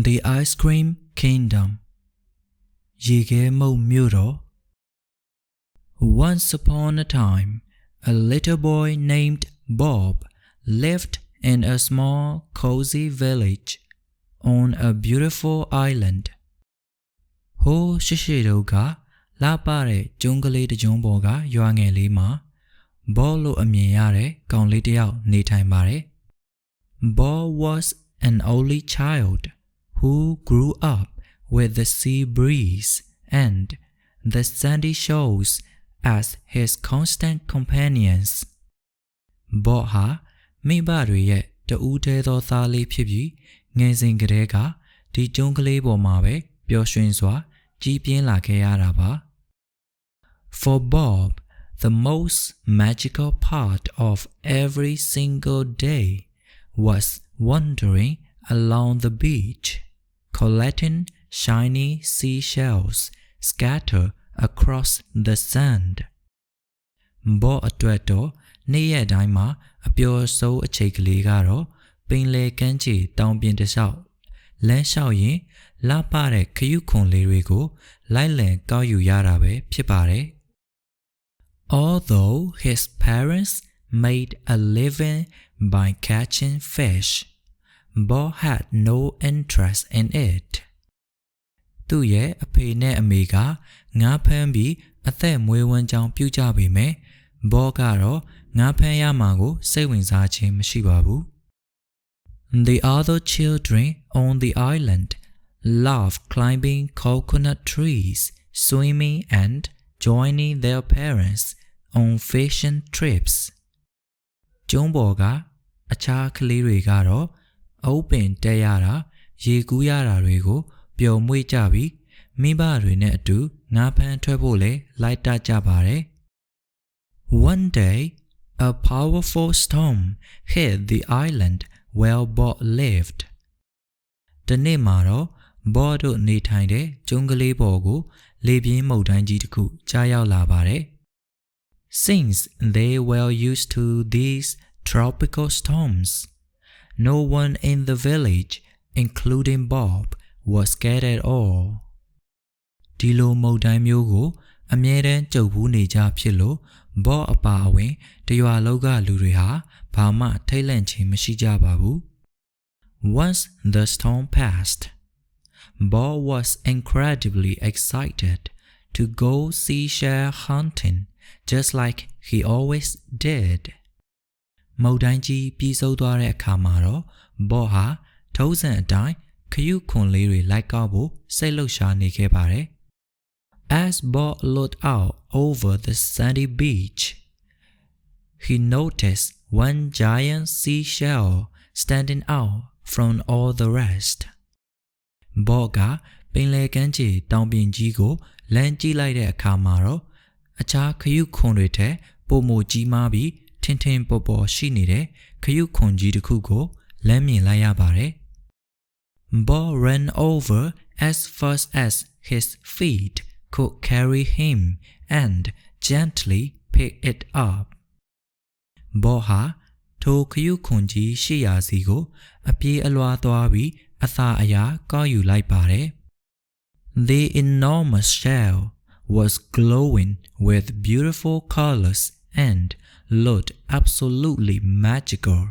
The Ice Cream Kingdom. Yigemo Muro. Once upon a time, a little boy named Bob lived in a small, cozy village on a beautiful island. Ho Shishiroga, La Pare, Jungle de Jumboga, Yuange Lima, Bolo Amiare, Gonglidiao, Nitai Mare. Bob was an only child who grew up with the sea breeze and the sandy shores as his constant companions. Bob ha mibaတွေရဲ့တူးတဲသောသားလေးဖြစ်ပြီးငယ်စဉ်ကတည်းကဒီကျွန်းကလေးပေါ်မှာပဲပျော်ရွှင်စွာကြီးပြင်းလာခဲ့ရတာပါ For Bob, the most magical part of every single day was wandering along the beach, collecting shiny seashells scattered across the sand. Bob အတွက်တော့နေ့ရက်တိုင်းမှာအပျော်စိုးအချိန်ကလေးကတော့ပင်လယ်ကမ်းခြေတောင်ပြင်တစ်လျှောက်လမ်းလျှောက်ရင်လှပတဲ့ခရုခွန်လေးတွေကိုလိုက်လံကောက်ယူရတာပဲဖြစ်ပါတယ် Although his parents made a living by catching fish, Bob had no interest in it. သူ့ရဲ့အဖေနဲ့အမေကငါးဖမ်းပြီးအသက်မွေးဝမ်းကြောင်းပြုကြပေမဲ့ Bob ကတော့ငါးဖမ်းရမှာကိုစိတ်ဝင်စားခြင်းမရှိပါဘူး The other children on the island loved climbing coconut trees, swimming and joining their parents on fishing trips. ကျွန်းပေါ်ကအခြားကလေးတွေကတော့အုပ်ပင်တက်ရတာရေကူးရတာတွေကိုပျော်မွေ့ကြပြီးမိဘတွေနဲ့အတူငါးဖမ်းထွက်ဖို့လည်းလိုက်တကြပါတယ် One day, a powerful storm hit the island where Bob lived. တနေ့မှာတော့ Bob တို့နေထိုင်တဲ့ကျွန်းကလေးပေါ်ကိုလေပြင်းမုန်တိုင်းကြီးတစ်ခုကြားရောက်လာပါတယ် Since they were used to these tropical storms, no one in the village, including Bob, was scared at all. ဒီလိုမုန်တိုင်းမျိုးကိုအမြဲတမ်းကြုံဘူးနေကြဖြစ်လို့ Bob အပါအဝင်တရွာလောက်ကလူတွေဟာဘာမှထိတ်လန့်ခြင်းမရှိကြပါဘူး Once the storm passed, Bob was incredibly excited to go seashell hunting, just like he always did. မုန်တိုင်းကြီးပြီးဆုံးသွားတဲ့အခါမှာတော့ Bob ဟာထုံးစံအတိုင်းခရုခွန်လေးတွေလိုက်ကောက်ဖို့စိတ်လှုပ်ရှားနေခဲ့ပါတယ် As Bob looked out over the sandy beach, he noticed one giant seashell standing out from all the rest. Bob ကပင်လယ်ကမ်းခြေတောင်ပြင်ကြီးကိုလမ်းကြည့်လိုက်တဲ့အခါမှာတော့အခြားခရုခွန်တွေထက်ပိုမိုကြီးမားပြီးထင်ထင်ပေါ်ပေါ်ရှိနေတဲ့ခရုခွန်ကြီးတစ်ခုကိုလမ်းမြင်လိုက်ရပါတယ် Bob ran over as fast as his feet could carry him and gently picked it up. Bob ဟာထိုခရုခွန်ကြီးရှိရာစီကိုအပြေးအလွှားသွားပြီးအသာအရာကောက်ယူလိုက်ပါတယ် The enormous shell was glowing with beautiful colors and looked absolutely magical.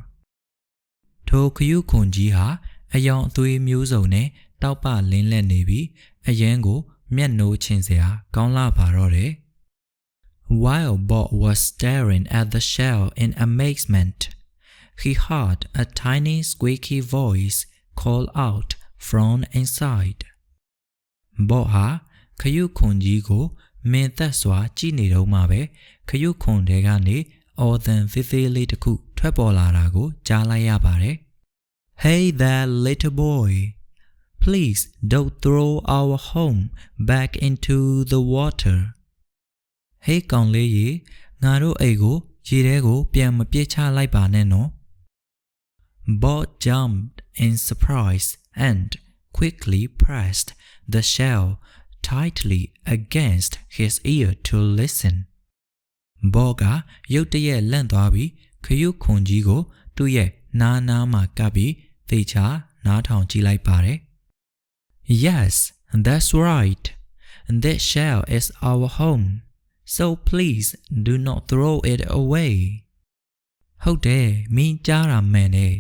ထိုခရုခွန်ကြီးဟာအယောင်အသွေးမျိုးစုံနဲ့တောက်ပလင်းလက်နေပြီးအရန်ကိုမျက်နှိုးချင်စရာကောင်းလာပါတော့တယ် While Bob was staring at the shell in amazement, he heard a tiny squeaky voice call out from inside. Bob ဟာခရုခွန်ကြီးကိုမင်သက်စွာကြည့်နေတော့မှပဲခရုခွန်တွေကနေအော်သံသေးသေးလေးတစ်ခုထွက်ပေါ်လာတာကိုကြားလိုက်ရပါတယ် Hey there, little boy. Please don't throw our home back into the water. Hey ကောင်လေးရေငါတို့အိမ်ကိုရေထဲကိုပြန်မပစ်ချလိုက်ပါနဲ့နော် Bob jumped in surprise and quickly pressed the shell tightly against his ear to listen. Bob ကရုတ်တရက်လန့်သွားပြီးခရုခွန်ကြီးကိုသူ့ရဲ့နားမှာကပ်ပြီးသေချာနားထောင်ကြည့်လိုက်ပါတယ် Yes, that's right. This shell is our home, so please do not throw it away. ဟုတ်တယ်မင်းကြားတာမှန်တယ်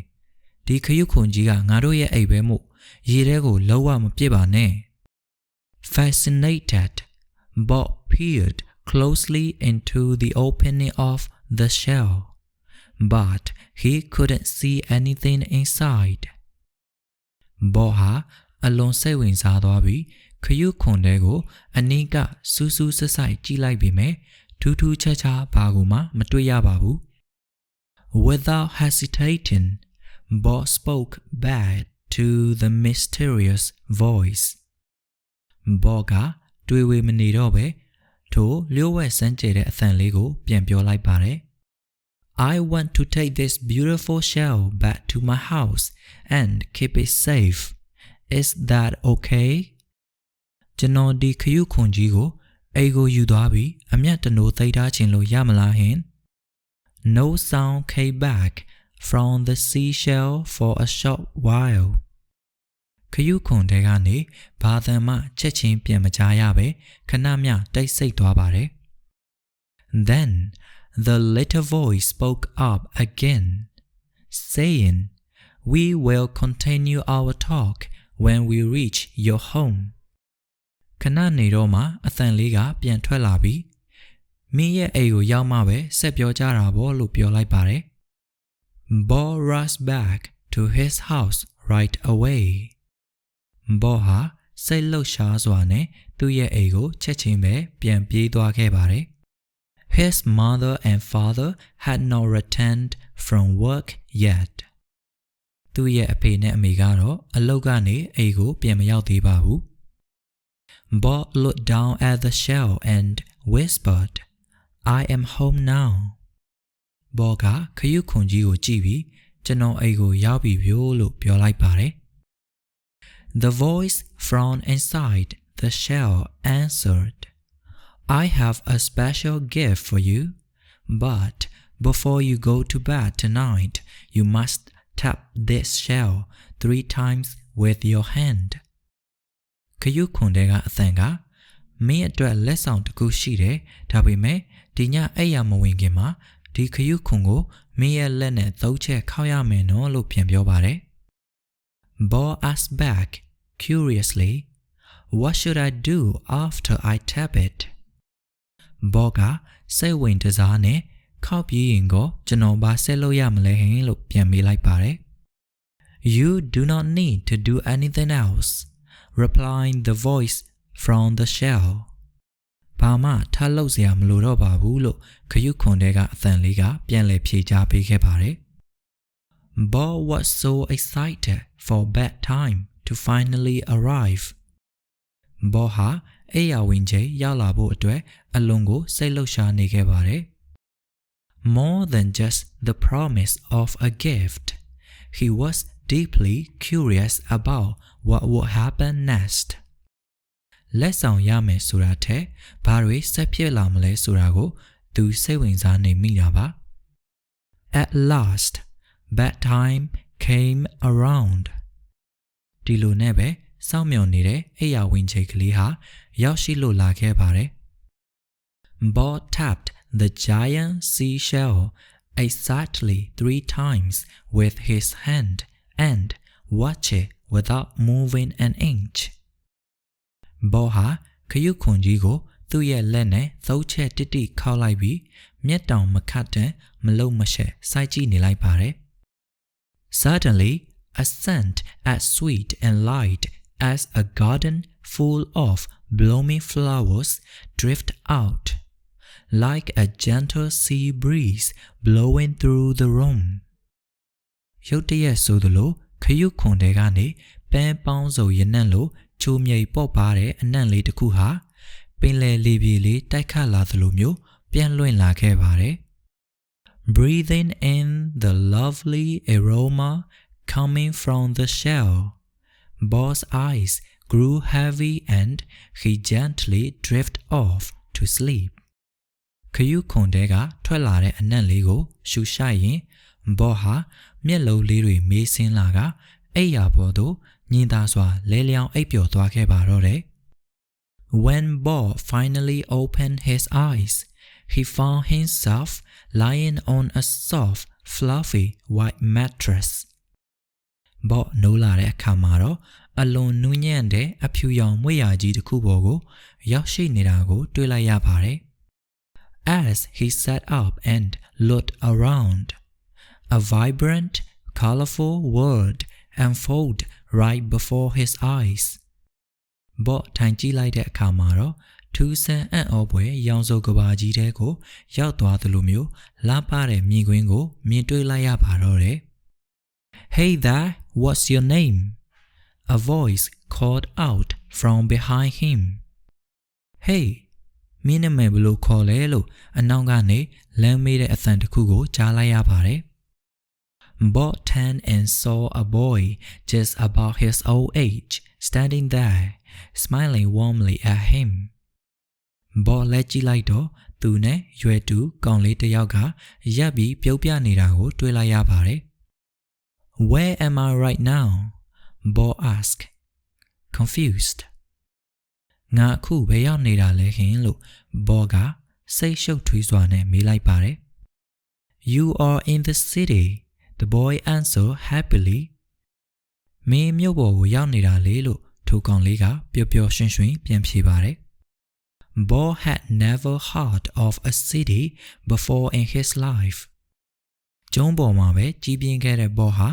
ဒီခရုခွန်ကြီးကငါတို့ရဲ့အိမ်ပဲမို့ရေထဲကိုလုံးဝမပစ်ပါနဲ့ Fascinated, Bob peered closely into the opening of the shell, but he couldn't see anything inside. Bob ဟာအလွန်စိတ်ဝင်စားသွားပြီးခရုခွန်တဲကိုအနီးကစူးစူးဆဆိုင်ကြည့်လိုက်ပေမဲ့ထူးထူးခြားခြားဘာကိုမှမတွေ့ရပါဘူး Without hesitating, Bob spoke back to the mysterious voice. Bob ကတွေးဝေမနေတော့ပဲထိုလျှို့ဝှက်စမ်းကြဲတဲ့အသံလေးကိုပြန်ပြောလိုက်ပါတယ် I want to take this beautiful shell back to my house and keep it safe. Is that okay? ကျွန်တော်ဒီခရုခွန်ကြီးကိုအိမ်ကိုယူသွားပြီးအမျက်တနိုးသိမ်းထားခြင်းလို့ရမလားဟင် No sound came back from the seashell for a short while. ခရုခွန်တဲကနေဘာသံမှချက်ချင်းပြန်မကြားရပဲခဏမျှတိတ်ဆိတ်သွားပါတယ် Then the little voice spoke up again, saying, We will continue our talk when we reach your home. ခဏနေတော့မှအသံလေးကပြန်ထွက်လာပြီးမင်းရဲ့အိမ်ကိုရောက်မှပဲဆက်ပြောကြတာပေါ့လို့ပြောလိုက်ပါတယ် Bob rushed back to his house right away. Bob ဟာစိတ်လှုပ်ရှားစွာနဲ့သူ့ရဲ့အိမ်ကိုချက်ချင်းပဲပြန်ပြေးသွားခဲ့ပါတယ် His mother and father had not returned from work yet. သူ့ရဲ့အဖေနဲ့အမေကတော့အလုပ်ကနေအိမ်ကိုပြန်မရောက်သေးပါဘူး Bob looked down at the shell and whispered, I am home now. Bob ကခရုခွန်ကြီးကိုကြည့်ပြီးကျွန်တော်အိမ်ကိုရောက်ပြီဗျို့လို့ပြောလိုက်ပါတယ် The voice from inside the shell answered, I have a special gift for you, but before you go to bed tonight, you must tap this shell 3 times with your hand. ခရုခွန်တဲကအသံကမင်းအတွက်လက်ဆောင်တစ်ခုရှိတယ်ဒါပေမဲ့ဒီညအိပ်ရမဝင်ခင်မှာဒီခရုခွန်ကိုမင်းရဲ့လက်နဲ့သုံးချက်ခောက်ရမယ်နော်လို့ပြန်ပြောပါတယ် Bob asked back curiously, What should I do after I tap it? Bob ကစိတ်ဝင်တစားနဲ့ခောက်ပြီးရင်ကိုကျွန်တော်ဘာဆက်လုပ်ရမလဲဟင်လို့ပြန်မေးလိုက်ပါတယ် You do not need to do anything else, replied the voice from the shell. ဘာမှထားလုပ်စရာမလိုတော့ပါဘူးလို့ခရုခွန်တဲကအသံလေးကပြန်လည်ဖြေကြားပေးခဲ့ပါတယ် Bob was so excited for bedtime to finally arrive. Bob ဟာအိယာဝင်ချိန်ရောက်လာဖို့အတွက်အလွန်ကိုစိတ်လှုပ်ရှားနေခဲ့ပါတယ် More than just the promise of a gift, he was deeply curious about what would happen next. လက်ဆောင်ရမယ်ဆိုတာထက်ဘာတွေဆက်ဖြစ်လာမလဲဆိုတာကိုသူစိတ်ဝင်စားနေမိတာပါ At last, bedtime came around. ဒီလိုနဲ့ပဲစောင့်မျှော်နေတဲ့အိယာဝင်ချိန်ကလေးဟာရောက်ရှိလို့လာခဲ့ပါတယ် Bob tapped the giant seashell exactly 3 times with his hand and watched it without moving an inch. Bob ဟာခရုခွန်ကြီးကိုသူ့ရဲ့လက်နဲ့သုံးချက်တိတိခောက်လိုက်ပြီးမျက်တောင်မခတ်တဲ့မလုံမရှက်စိုက်ကြည့်နေလိုက်ပါတယ် Suddenly, a scent as sweet and light as a garden full of blooming flowers drifted out, like a gentle sea breeze blowing through the room. ရုတ်တရက်ဆိုသလိုခရုခွန်တဲကနေပန်းပေါင်းစုံရနံ့လို့ချိုမြိတ်ပေါ့ပါတဲ့အနံ့လေးတစ်ခုဟာပင်လယ်လေပြေလေးတိုက်ခတ်လာသလိုမျိုးပြန့်လွင့်လာခဲ့ပါတယ် Breathing in the lovely aroma coming from the shell, Bob's eyes grew heavy and he gently drifted off to sleep. ခရုခွန်တဲကထွက်လာတဲ့အနံ့လေးကိုရှူရှိုက်ရင် Bob ဟာမျက်လုံးလေးတွေမေးဆင်းလာကအိယာပေါ်သို့ ညင်သာစွာလဲလျောင်းအိပ်ပျော်သွားခဲ့ပါတော့တယ်။ When Bob finally opened his eyes, he found himself lying on a soft, fluffy white mattress. Bob နိုးလာတဲ့အခါမှာတော့အလွန်နူးညံ့တဲ့အဖြူရောင်မွေ့ရာကြီးတစ်ခုပေါ်ကိုရောက်ရှိနေတာကိုတွေ့လိုက်ရပါတယ်။ As he sat up and looked around, a vibrant, colorful world unfolded right before his eyes. Bob ထိုင်ကြည့်လိုက်တဲ့အခါမှာတော့ထူးဆန်းအံ့ဩဖွယ်ရောင်စုံကဘာကြီးတဲကိုရောက်သွားသလိုမျိုးလှပတဲ့မြင်ကွင်းကိုမြင်တွေ့လိုက်ရပါတော့တယ်။ Hey there, what's your name? A voice called out from behind him. Hey, မင်းနာမည်ဘယ်လိုခေါ်လဲလို့အနောက်ကနေလမ်းမေးတဲ့အသံတစ်ခုကိုကြားလိုက်ရပါတယ်။ Bob turned and saw a boy just about his own age standing there, smiling warmly at him. Bob လက်ကြည့်လိုက်တော့သူနဲ့ရွယ်တူကောင်လေးတစ်ယောက်ကရပ်ပြီးပြုံးပြနေတာကိုတွေ့လိုက်ရပါတယ်။ Where am I right now? Bob asked, confused. ငါအခုဘယ်ရောက်နေတာလဲခင်လို့ Bob ကစိတ်ရှုပ်ထွေးစွာနဲ့မေးလိုက်ပါတယ်။ You are in the city, the boy answered happily. မင်းမြို့ပေါ်ကိုရောက်နေတာလေလို့ထိုကောင်လေးကပျော်ပျော်ရွှင်ရွှင်ပြန်ဖြေပါတယ်။ Bob had never heard of a city before in his life. ကျုံးပေါ်မှာပဲကြီးပြင်းခဲ့တဲ့ Bob ဟာ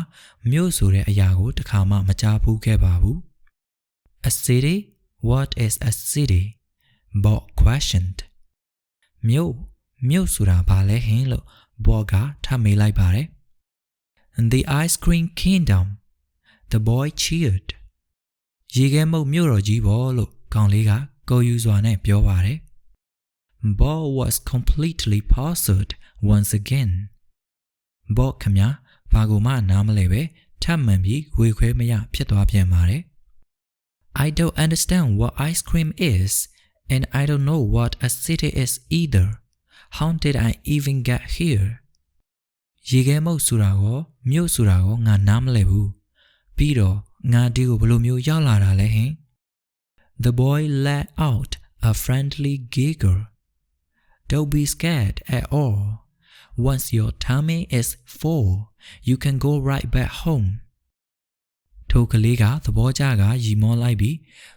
မြို့ဆိုတဲ့အရာကိုတစ်ခါမှမကြားဘူးခဲ့ပါဘူး။ A city? What is a city? Bob questioned. မြို့ဆိုတာဘာလဲဟင်လို့ Bob ကထပ်မေးလိုက်ပါတယ်။ The ice cream kingdom. The boy cheered. ရေခဲမုတ်မြို့တော်ကြီးပေါ့လို့ကောင်လေးကဂုဏ်ယူစွာနဲ့ပြောပါတယ်။ Bob was completely puzzled once again. Bob ခင်ဗျာဘာကိုမှနားမလဲပဲထပ်မံပြီးဝေခွဲမရဖြစ်သွားပြန်ပါတယ်။ I don't understand what ice cream is, and I don't know what a city is either. How did I even get here? ရေခဲမုတ်ဆိုတာကိုမြို့ဆိုတာကိုငါနားမလဲဘူး။ပြီးတော့ငါဒီကိုဘယ်လိုမျိုးရောက်လာတာလဲဟင်။ The boy let out a friendly giggle. Don't be scared at all. Once your tummy is full, you can go right back home. ထိုကလေးကသဘောကျကရီမောလိုက်ပြီး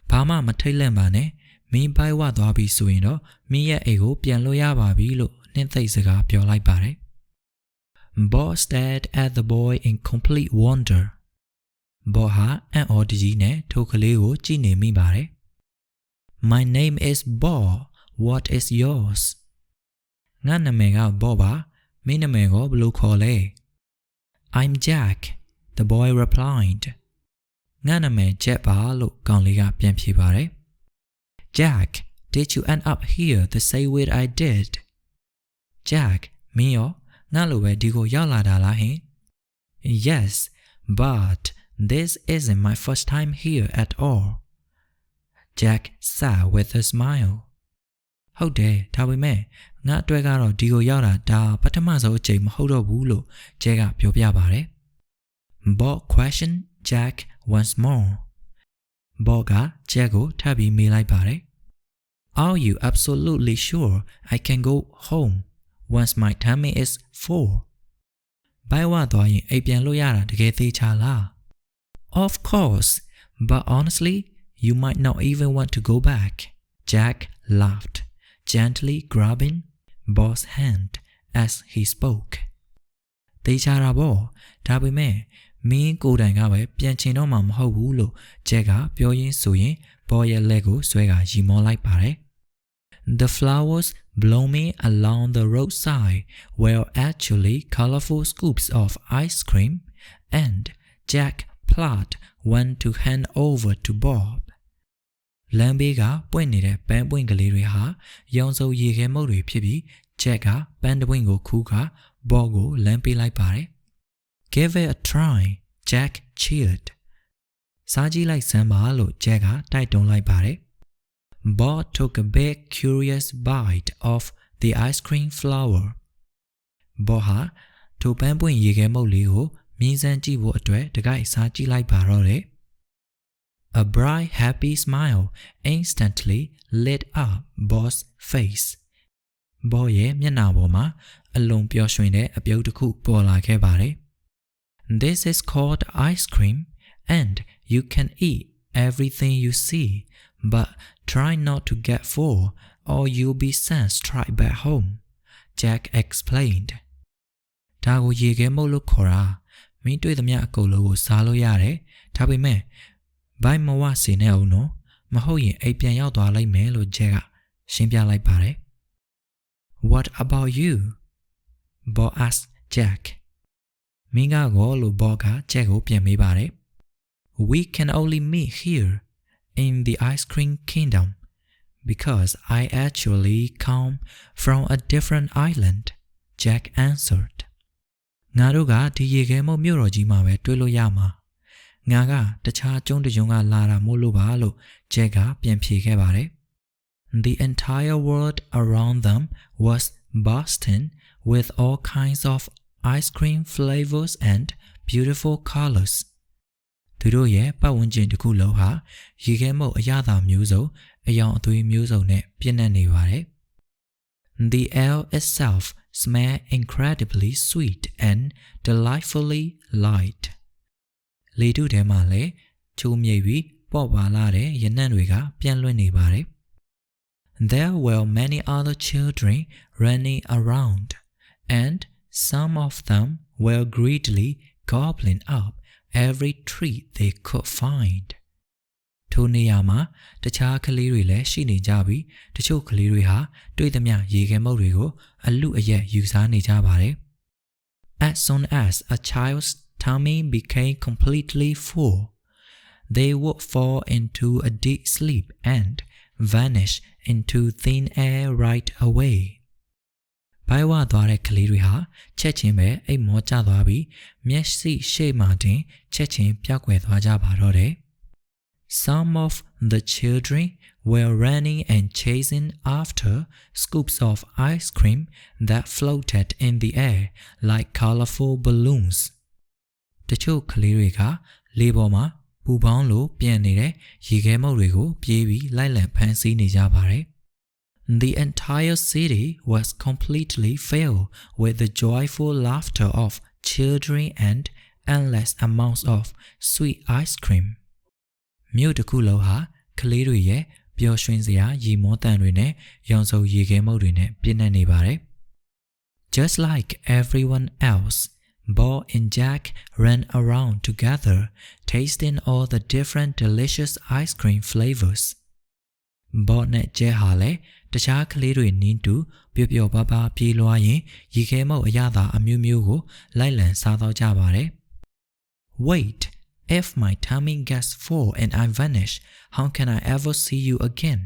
ဘာမှမထိတ်လန့်ပါနဲ့မင်းပိုက်ဝသွားပြီဆိုရင်တော့မင်းရဲ့အိမ်ကိုပြန်လို့ရပါပြီလို့နှင်းသိပ်စကားပြောလိုက်ပါတယ်။ Bob stared at the boy in complete wonder. Bob ဟာအံ့ဩတကြီးနဲ့ထိုကလေးကိုကြည့်နေမိပါတယ်။ My name is Bob. What is yours? ငါနာမည်က Bob ပါမင်းနာမည်ကိုဘယ်လိုခေါ်လဲ။ I'm Jack, the boy replied. ငါနာမည် Jack ပါလို့ကောင်လေးကပြန်ဖြေပါတယ်။ Jack, did you end up here the same way I did? Jack, မင်းရောငါလိုပဲဒီကိုရောက်လာတာလားဟင်။ Yes, but this isn't my first time here at all. Jack said with a smile. ဟုတ်တယ်ဒါပေမဲ့ငါအတွက်ကတော့ဒီကိုရောက်တာဒါပထမဆုံးအချိန်မဟုတ်တော့ဘူးလို့ Jack ကပြောပြပါတယ်။ Bob questioned Jack once more. Bob က Jack ကိုထပ်ပြီးမေးလိုက်ပါတယ်။ Are you absolutely sure I can go home once my tummy is full? ဘိုင်ဝသွားရင်အိပ်ပြန်လို့ရတာတကယ်သေးချာလား။ Of course, but honestly, you might not even want to go back. Jack laughed, gently grabbing Bob's hand as he spoke. သေချာတာပေါ့ဒါပေမဲ့မင်းကိုယ်တိုင်ကပဲပြန်ချင်တော့မှမဟုတ်ဘူးလို့ Jack ကပြောရင်းဆိုရင် Bob ရဲ့လက်ကိုဆွဲကရီမောလိုက်ပါတယ်။ The flowers blooming along the roadside were actually colorful scoops of ice cream, and Jack plucked one to hand over to Bob. လမ်းဘေးကပွင့်နေတဲ့ပန်းပွင့်ကလေးတွေဟာရောင်စုံရေခဲမုတ်တွေဖြစ်ပြီး Jack ကပန်းတစ်ပွင့်ကိုခူးက Bob ကိုလမ်းပေးလိုက်ပါတယ်။ Give it a try, Jack cheered. စားကြည့်လိုက်စမ်းပါလို့ Jack ကတိုက်တွန်းလိုက်ပါတယ်။ Bob took a big curious bite of the ice cream flower. Bob ဟာထိုပန်းပွင့်ရေခဲမုတ်လေးကိုမြင်းစမ်းကြည့်ဖို့အတွက်တကိုက်စားကြည့်လိုက်ပါတော့တယ် A bright happy smile instantly lit up Bob's face. Bob ရဲ့မျက်နှာပေါ်မှာအလွန်ပျော်ရွှင်တဲ့အပြုတ်တစ်ခုပေါ်လာခဲ့ပါတယ်။ This is called ice cream and you can eat everything you see, but try not to get full or you'll be sent straight back home, Jack explained. ဒါကိုရေခဲမုတ်လို့ခေါ်တာမင်းတွေ့သမျှအကုန်လုံးကိုစားလို့ရတယ်ဒါပေမဲ့ဘိုင်မဝစီနေအောင်နော်မဟုတ်ရင်အိမ်ပြန်ရောက်သွားလိမ့်မယ်လို့ Jack ကရှင်းပြလိုက်ပါတယ် What about you? Bob asked Jack. မင်းကကောလို့ Bob က Jack ကိုပြန်မေးပါတယ် We can only meet here in the ice cream kingdom because I actually come from a different island, Jack answered. ငါတို့ကဒီရေခဲမုတ်မြို့တော်ကြီးမှာပဲတွေ့လို့ရမှာငါကတခြားကျွန်းတကျွန်းကလာတာမို့လို့ပါလို့ Jack ကပြန်ဖြေခဲ့ပါတယ် The entire world around them was bursting with all kinds of ice cream flavors and beautiful colors. သူတို့ရဲ့ပတ်ဝန်းကျင်တစ်ခုလုံးဟာရေခဲမုတ်အရသာမျိုးစုံအယောင်အသွေးမျိုးစုံနဲ့ပြည့်နှက်နေပါတယ် The air itself smelled incredibly sweet and delightfully light. လေထုထဲမှာလည်းချိုးမြိတ်ပြီးပေါ့ပါလာတဲ့ရနံ့တွေကပြန့်လွင့်နေပါတယ် There were many other children running around, and some of them were greedily gobbling up every treat they could find. ထိုနေရာမှာတခြားကလေးတွေလည်းရှိနေကြပြီးတချို့ကလေးတွေဟာတွေ့သမျှရေခဲမုတ်တွေကိုအလူအယက်ယူစားနေကြပါတယ် As soon as a child's tummy became completely full, they would fall into a deep sleep and vanish into thin air right away. ဘိုင်ဝသွားတဲ့ကလေးတွေဟာချက်ချင်းပဲအိမ်မောကျသွားပြီးမျက်စိရှေ့မှာတင်ချက်ချင်းပျောက်ကွယ်သွားကြပါတော့တယ် Some of the children were running and chasing after scoops of ice cream that floated in the air like colorful balloons. တချို့ကလေးတွေကလေပေါ်မှာပူပေါင်းလို့ပြန့်နေတဲ့ရေခဲမုတ်တွေကိုပြေးပြီးလိုက်လံဖမ်းဆီးနေကြပါတယ် The entire city was completely filled with the joyful laughter of children and endless amounts of sweet ice cream. မြို့တစ်ခုလုံးဟာကလေးတွေရဲ့ပျော်ရွှင်စရာရေမောတန်တွေနဲ့ရောင်စုံရေခဲမုတ်တွေနဲ့ပြည့်နှက်နေပါတယ် Just like everyone else, Bob and Jack ran around together, tasting all the different delicious ice cream flavors. Bob နဲ့ Jack ဟာလည်းတခြားကလေးတွေနင်းတူပျော်ပျော်ပါးပါးပြေးလွှားရင်ရေခဲမုတ်အရသာအမျိုးမျိုးကိုလိုက်လံစားတော့ကြပါတယ် Wait, if my tummy gets full and I vanish, how can I ever see you again?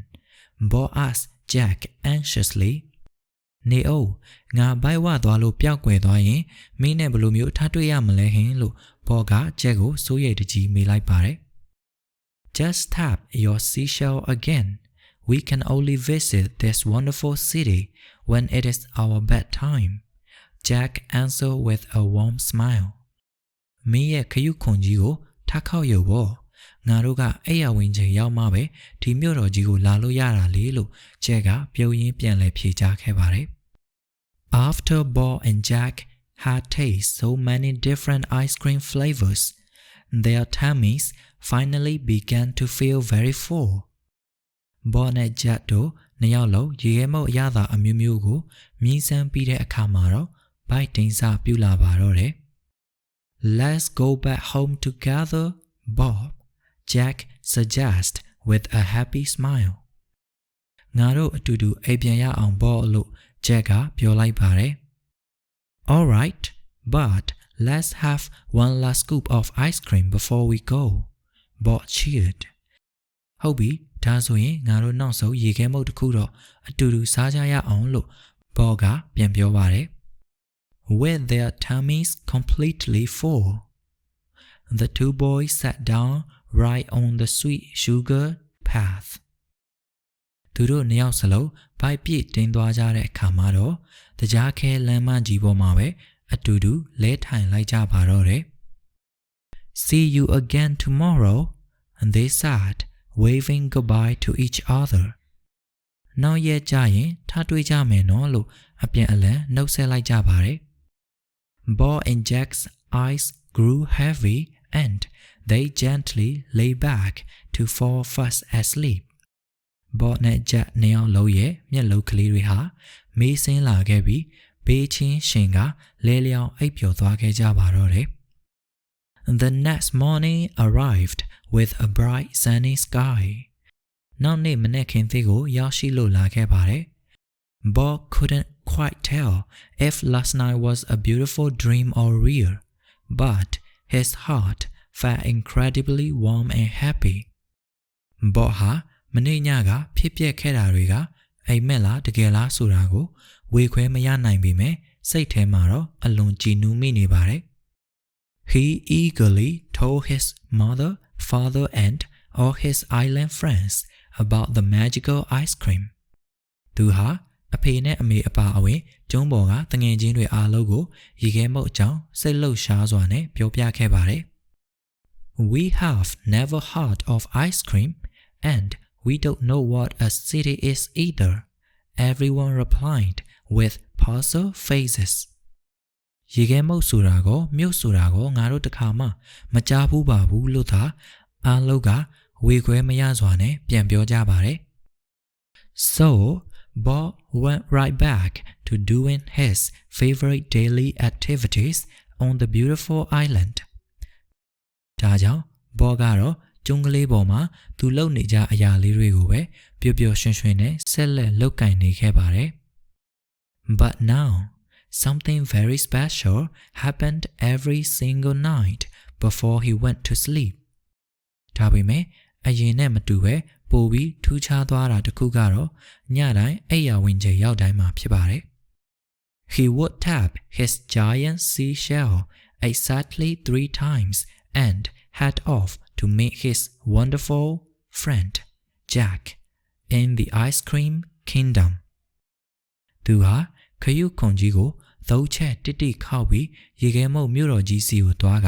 Bob asked Jack anxiously. နေအိုငါဘိုက်ဝသွားလို့ပျောက်ကွယ်သွားရင်မင်းနဲ့ဘယ်လိုမျိုးထားတွေ့ရမလဲဟင်လို့ Bob က Jack ကိုစိုးရိမ်တကြီးမေးလိုက်ပါတယ် Just tap your seashell again. We can only visit this wonderful city when it is our bedtime, Jack answered with a warm smile. မင်းရဲ့ခရုခွန်ကြီးကိုထပ်ခောက်ရုပ်ပေါ့ငါတို့ကအဲ့ရဝင်ချိန်ရောက်မှပဲဒီမြို့တော်ကြီးကိုလာလို့ရတာလေလို့ Jack ကပြုံးရင်းပြန်လဲဖြေကြားခဲ့ပါတယ် After Bob and Jack had tasted so many different ice cream flavors, their tummies finally began to feel very full. Bob နဲ့ Jack တို့နှစ်ယောက်လုံးရေခဲမုတ်အရသာအမျိုးမျိုးကိုမြင်းစမ်းပြီးတဲ့အခါမှာတော့ဘိုက်တင်းစပြူလာပါတော့တယ် Let's go back home together, Bob, Jack suggested with a happy smile. ငါတို့အတူတူအိမ်ပြန်ရအောင်ပေါ့လို့ Jack ကပြောလိုက်ပါတယ် All right, but let's have one last scoop of ice cream before we go, Bob cheered. ဟုတ်ပြီဒါဆိုရင်ငါတို့နောက်ဆုံးရေခဲမုတ်တစ်ခုတော့အတူတူစားကြရအောင်လို့ Bob ကပြန်ပြောပါတယ် With their tummies completely full, the two boys sat down right on the sweet sugar path. သူတို့နှစ်ယောက်စလုံးဘိုက်ပြည့်တင်းသွားကြတဲ့အခါမှာတော့တကြားခဲလမ်းမကြီးပေါ်မှာပဲအတူတူလဲထိုင်လိုက်ကြပါတော့တယ် See you again tomorrow, and they sat, waving goodbye to each other. နောက်ရက်ကျရင်ထားတွေ့ကြမယ်နော်လို့အပြန်အလှန်နှုတ်ဆက်လိုက်ကြပါတယ် Bob and Jack's eyes grew heavy and they gently lay back to fall fast asleep. Bob နဲ့ Jack နှစ်ယောက်လုံးရဲ့မျက်လုံးကလေးတွေဟာမေးဆင်းလာခဲ့ပြီးဘေးချင်းရှင်ကလဲလျောင်းအိပ်ပျော်သွားခဲ့ကြပါတော့တယ် The next morning arrived with a bright sunny sky. နောက်နေ့မနေ့ခင်သေးကိုရောက်ရှိလို့လာခဲ့ပါတယ် Bob couldn't quite tell if last night was a beautiful dream or real, but his heart felt incredibly warm and happy. Bob ဟာမနေ့ညကဖြစ်ပျက်ခဲ့တာတွေကအိမ်မက်လားတကယ်လားဆိုတာကိုဝေခွဲမရနိုင်ပေမဲ့စိတ်ထဲမှာတော့အလွန်ကြည်နူးမိနေပါတယ် He eagerly told his mother, father and all his island friends about the magical ice cream. သူဟာအဖေနဲ့အမေအပါအဝင်ကျုံးပေါ်ကတငယ်ချင်းတွေအားလုံးကိုရေခဲမုတ်အကြောင်းစိတ်လှုပ်ရှားစွာနဲ့ပြောပြခဲ့ပါတယ် We have never heard of ice cream and we don't know what a city is either. Everyone replied with puzzled faces. ရေခဲမုတ်ဆိုတာကိုမြို့ဆိုတာကိုငါတို့တခါမှမကြားဘူးပါဘူးလို့သာအားလုံးကဝေခွဲမရစွာနဲ့ပြန်ပြောကြပါတယ် So Bob went right back to doing his favorite daily activities on the beautiful island. ဒါကြောင့် Bob ကတော့ကျုံးကလေးပေါ်မှာသူလုပ်နေကြအရာလေးတွေကိုပဲပျော်ပျော်ရွှင်ရွှင်နဲ့ဆက်လက်လုပ်ကိုင်နေခဲ့ပါတယ် But now something very special happened every single night before he went to sleep. ဒါပေမဲ့အရင်နဲ့မတူပဲပိုပြီးထူးခြားသွားတာတစ်ခုကတော့ညတိုင်းအိယာဝင်ချိန်ရောက်တိုင်းမှာဖြစ်ပါတယ် He would tap his giant seashell exactly 3 times and head off to meet his wonderful friend Jack in the ice cream kingdom. သူဟာခရုခွန်ကြီးကိုသုံးချက်တိတိခောက်ပြီးရေခဲမုတ်မြို့တော်ကြီးစီကိုသွားက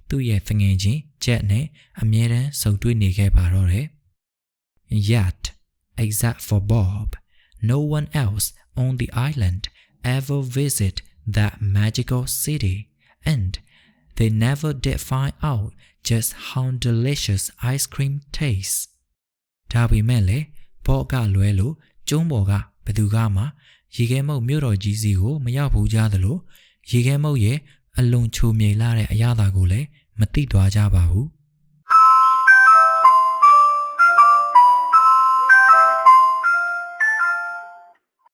သူ့ရဲ့တငယ်ချင်း Jack နဲ့အမြဲတမ်းဆုံတွေ့နေခဲ့ပါတော့တယ် Yet, except for Bob, no one else on the island ever visited that magical city, and they never did find out just how delicious ice cream tastes. ဒါပေမဲ့လေ Bob ကလွဲလို့ကျုံးပေါ်ကဘယ်သူကမှရေခဲမုတ်မြို့တော်ကြီးစီကိုမရောက်ဘူးကြသလိုရေခဲမုတ်ရဲ့အလွန်ချိုမြိန်လာတဲ့အရာသာကိုလည်းမသိသွားကြပါဘူး